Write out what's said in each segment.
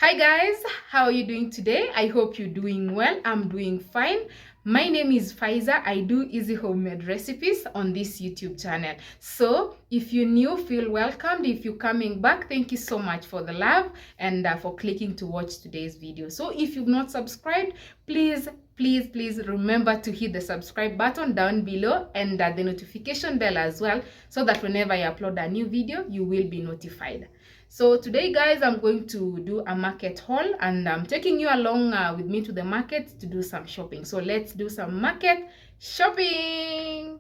Hi guys, how are you doing today? I hope you're doing well. I'm doing fine. My name is Faiza. I do easy homemade recipes on this YouTube channel. So if you're new, feel welcomed. If you're coming back, thank you so much for the love and for clicking to watch today's video. So if you've not subscribed, please remember to hit the subscribe button down below and the notification bell as well, so that whenever I upload a new video, you will be notified. So today guys, I'm going to do a market haul and I'm taking you along with me to the market to do some shopping. So let's do some market shopping.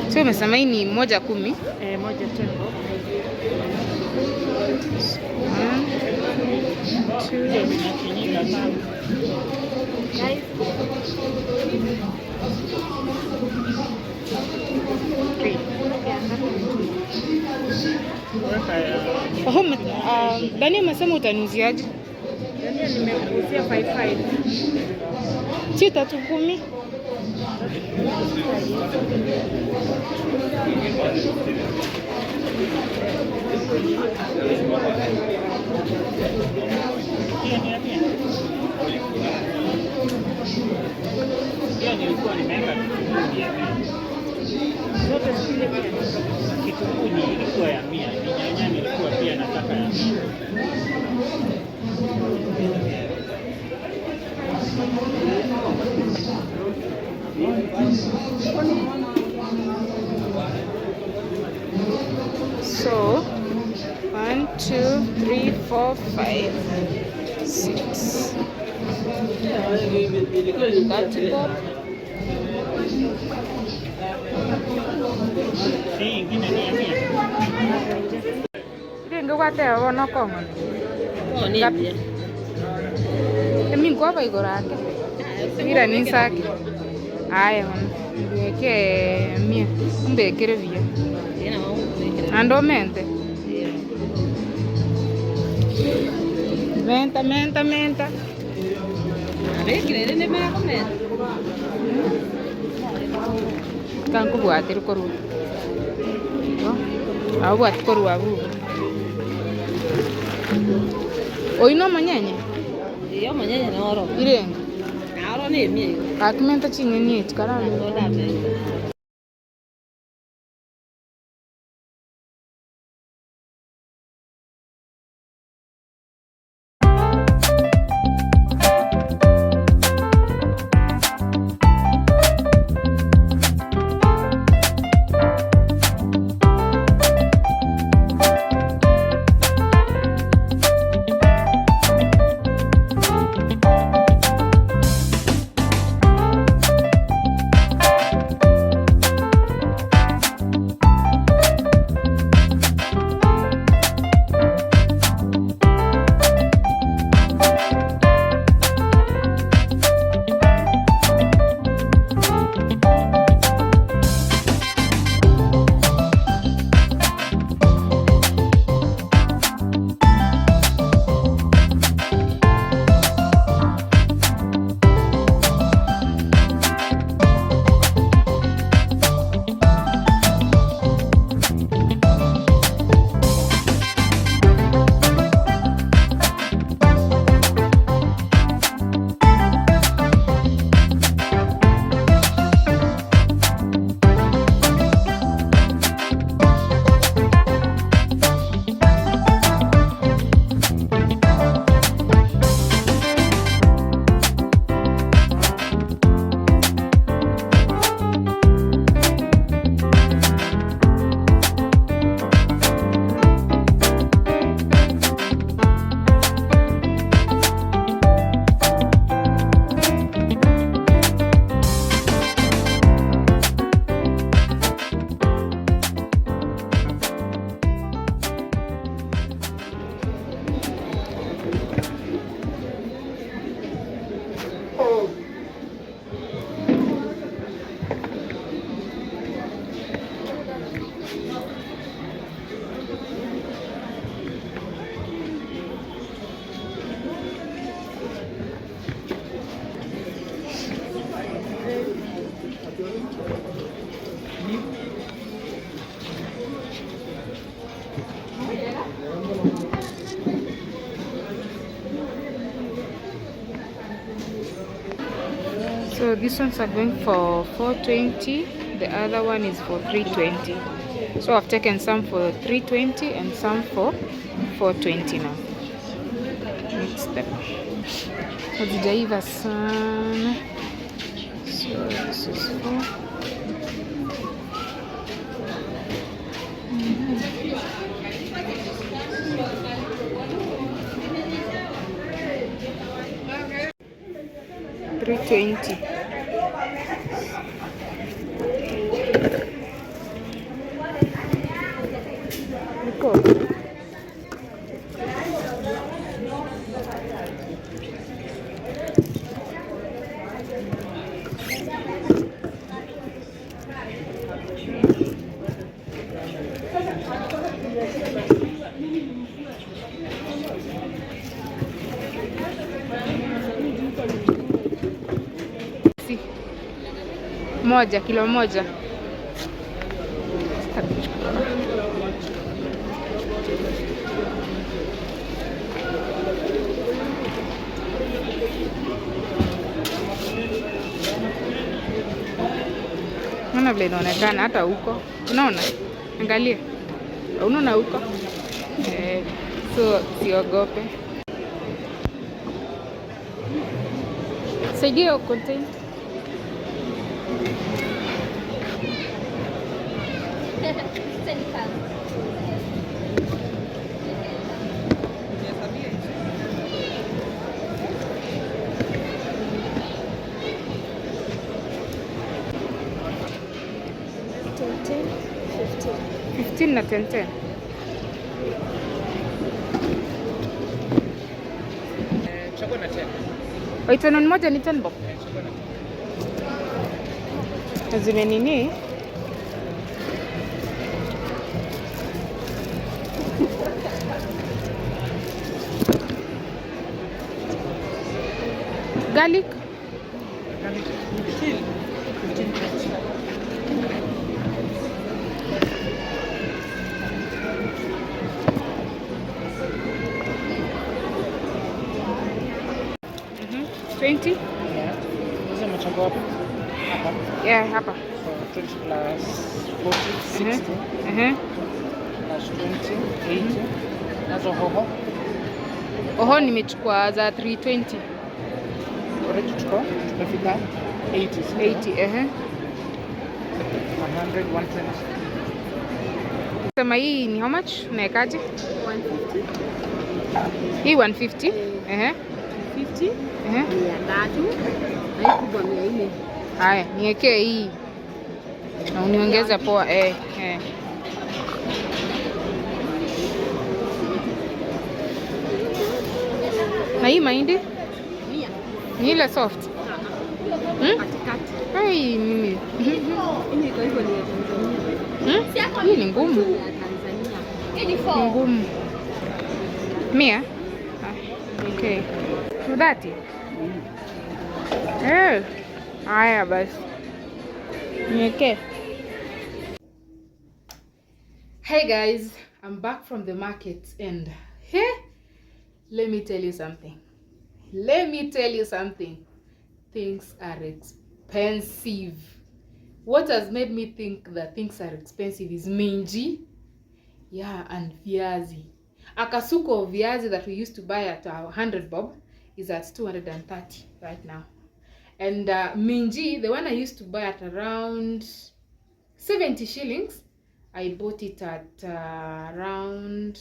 So umesema hii ni 110? 110. 1, 2. Dani umesema utaniuziaje? Dani nimekuuzia 55. Si 310? Zote zile kitunguu ilikuwa ya 100, nyanya ilikuwa pia nataka ya 100. So 1, 2, 3, 4, 5, 6. Ringo kwa teo wono kongo. Ni pia. Mimi kwa hapa iko rake. Mira ni saki. Aya man. Niweke 100. Mbekere via. Ando mente. Menta. Avekire ne mera komenta. Kanku bwatira koru. Abu bwat koru abu. Oino manyenye. Iyo manyenye na oro. Irenga. Na oro ni mie. Kakimenta chingeni etkara. Ndoda menta. So these ones are going for 420. The other one is for 320. So I've taken some for 320 and some for 420 now. Mix them. Hazijaiva sana. So this is for 320. Nicole. Moja, kilo moja. Unaona vile inaonekana hata huko. Unaona? Angalia. Unaona huko? So siogope. Saidia contain. Na 10. Chagua na 10. Waitanon moja ni 10 bob. Zime nini? Garlic. 20? Yeah. Hizo machagua hapa? Hapa? Yeah, hapa. So 20 plus 40, 60. Plus 20, 80. Nazo hoho? Hoho nimechukua za 320. Already tumefika 80. 80, 100, 120. Sema hii ni how much? Unaekaje? 150. Hii 150? 50. 300. Na hii kubwa 400. Haya, niwekee hii. Na uniongeza poa Na hii mahindi? 100. Ni ile soft. Katikati. Hai mimi. Hii kwa hivyo ni ya Tanzania. Hii ni ngumu. Ni ya Tanzania. Ni ngumu. 100? Okay. 30? Haya basi. Niwekee. Hey guys, I'm back from the market and let me tell you something. Things are expensive. What has made me think that things are expensive is minji, and viazi. A kasuko of viazi that we used to buy at 100 bob is at 230 right now. And minji, the one I used to buy at around 70 shillings, I bought it at around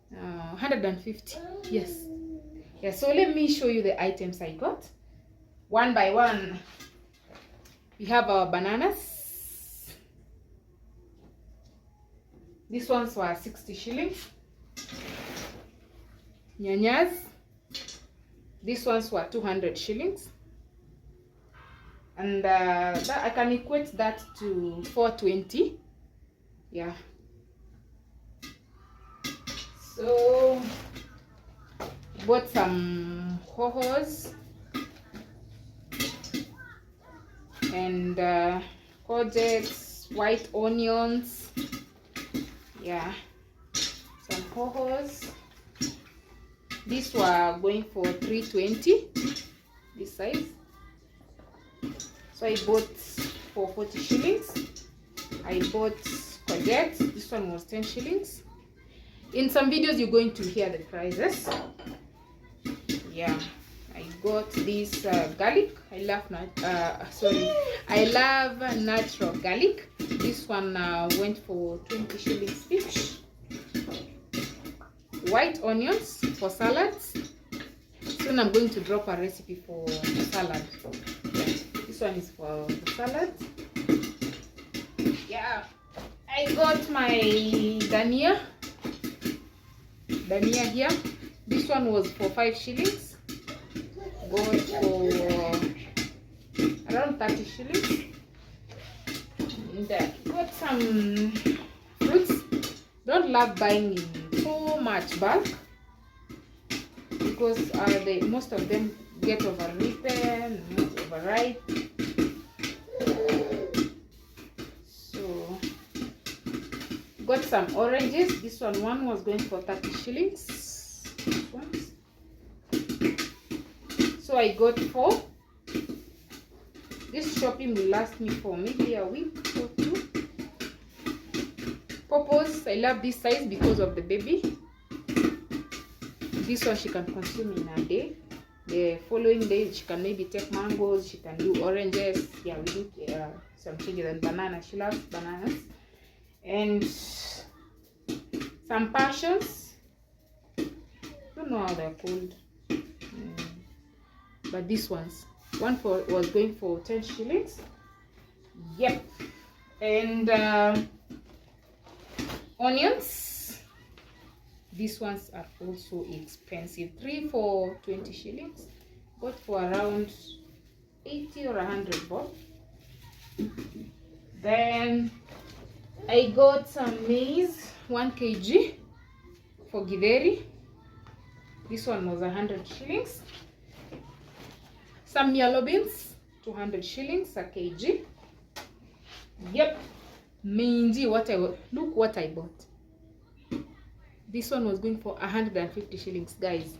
150. Yes. Yeah, so let me show you the items I got. One by one. We have our bananas. These ones were 60 shillings. Nyanyas. These ones were 200 shillings. And that, I can equate that to 420. Yeah. So, bought some hohos and courgettes, white onions. Yeah, some hohos. These were going for 320, this size. So I bought for 40 shillings. I bought courgette. This one was 10 shillings. In some videos you're going to hear the prices. Yeah, I got this garlic. I love natural garlic. This one went for 20 shillings each. White onions for salads. Soon I'm going to drop a recipe for salad. Yeah, this one is for the salad. Yeah, I got my dania here. This one was for 5 shillings. Got for around 30 shillings. And got some fruits. Don't love buying in so much bulk because most of them get overripen, overripe. So got some oranges. This one was going for 30 shillings. So I got 4. This shopping will last me for maybe a week or 2. Purpose, I love this size because of the baby. This one she can consume in a day. The following day she can maybe take mangoes, she can do oranges. Yeah, we do some changes, and bananas. She loves bananas. And some passions. Don't know how they're called. But this was going for 10 shillings. Yep. And onions. These ones are also expensive. 3 for 20 shillings. Got for around 80 or 100 bob. Then I got some maize, 1 kg for githeri. This one was 100 shillings. Some yellow beans, 200 shillings a kg. Yep. Minji, look what I bought. This one was going for 150 shillings, guys.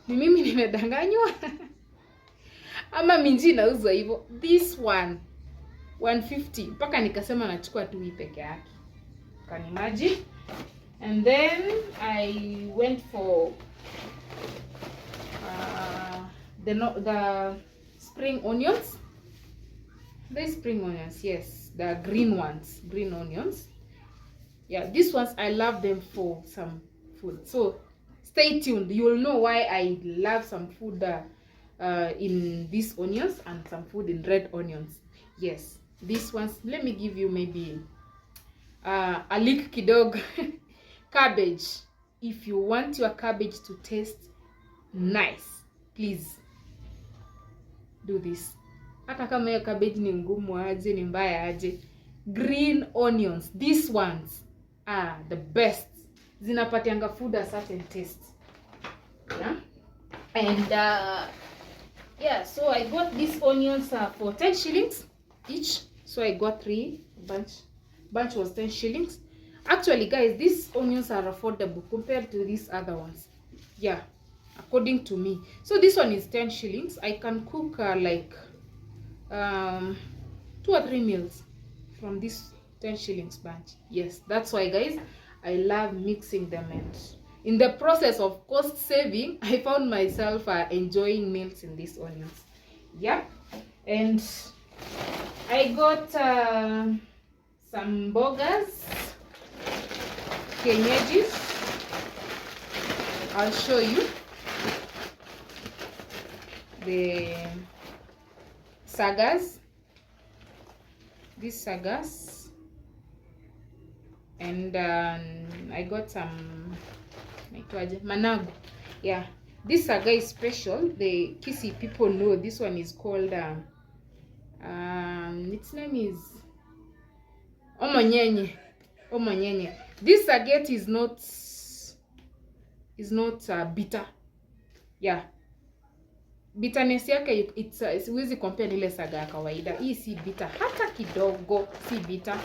Ni mimi nimedanganywa? Ama minji inauzwa hivyo. This one 150. Mpaka nikasema nachukua tu hii peke yake. Can imagine? And then I went for the spring onions. The spring onions, yes, the green ones, green onions. Yeah, these ones I love them for some food. So stay tuned. You will know why I love some food in these onions and some food in red onions. Yes, these ones. Let me give you maybe a lick kidog. Cabbage. If you want your cabbage to taste nice, please do this. Hata kama hiyo cabbage ni ngumu aje, ni mbaya aje, green onions, these ones are the best. Zinapatianga food a certain taste. Yeah. And yeah, so I got these onions for 10 shillings each. So I got 3 bunch was 10 shillings. Actually, guys, these onions are affordable compared to these other ones. Yeah, according to me. So this one is 10 shillings. I can cook like 2 or 3 meals from this 10 shillings bunch. Yes, that's why, guys, I love mixing them. And in the process of cost saving, I found myself enjoying meals in these onions. Yeah. And I got some burgers, kienyeji. I'll show you the sagas, these sagas. And I got some managu. Yeah, this saga is special. The Kisi people know this one is called its name is omonyenye. This saget is not bitter. Yeah, bitterness yake siwezi compare ile saga ya kawaida. Hii si bitter hata kidogo, si bitter.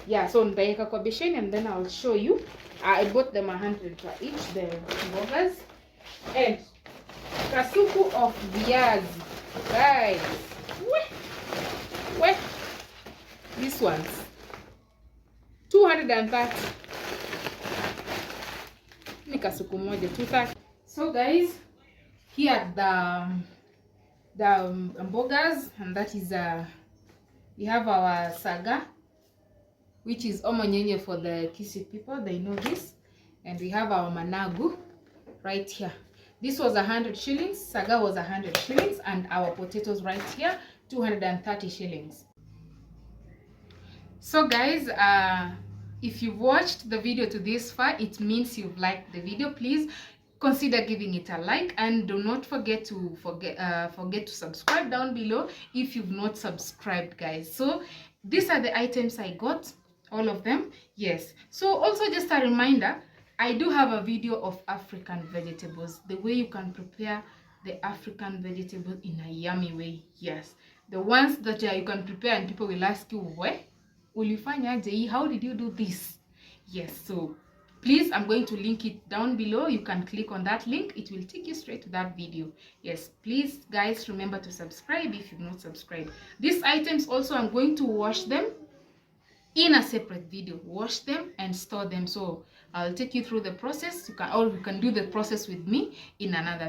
Yeah, so nitaweka kwa besheni and then I'll show you. I bought them 100 for each, the burgers. And kasuku of viazi, guys. Where? These ones. 230. Ni kasuku moja 230. So guys, here the burgers, and that is we have our saga, which is omonyenye for the Kisi people, they know this. And we have our managu right here. This was 100 shillings, saga was 100 shillings, and our potatoes right here 230 shillings. So guys, if you've watched the video to this far, it means you've liked the video. Please consider giving it a like, and do not forget to subscribe down below if you've not subscribed, guys. So these are the items I got, all of them. Yes. So also just a reminder, I do have a video of African vegetables, the way you can prepare the African vegetable in a yummy way. Yes, the ones that you can prepare and people will ask you, where ulifanya, how did you do this? Yes, so please, I'm going to link it down below. You can click on that link, it will take you straight to that video. Yes, please guys, remember to subscribe if you've not subscribed. These items also, I'm going to wash them in a separate video, wash them and store them. So I'll take you through the process. You can do the process with me in another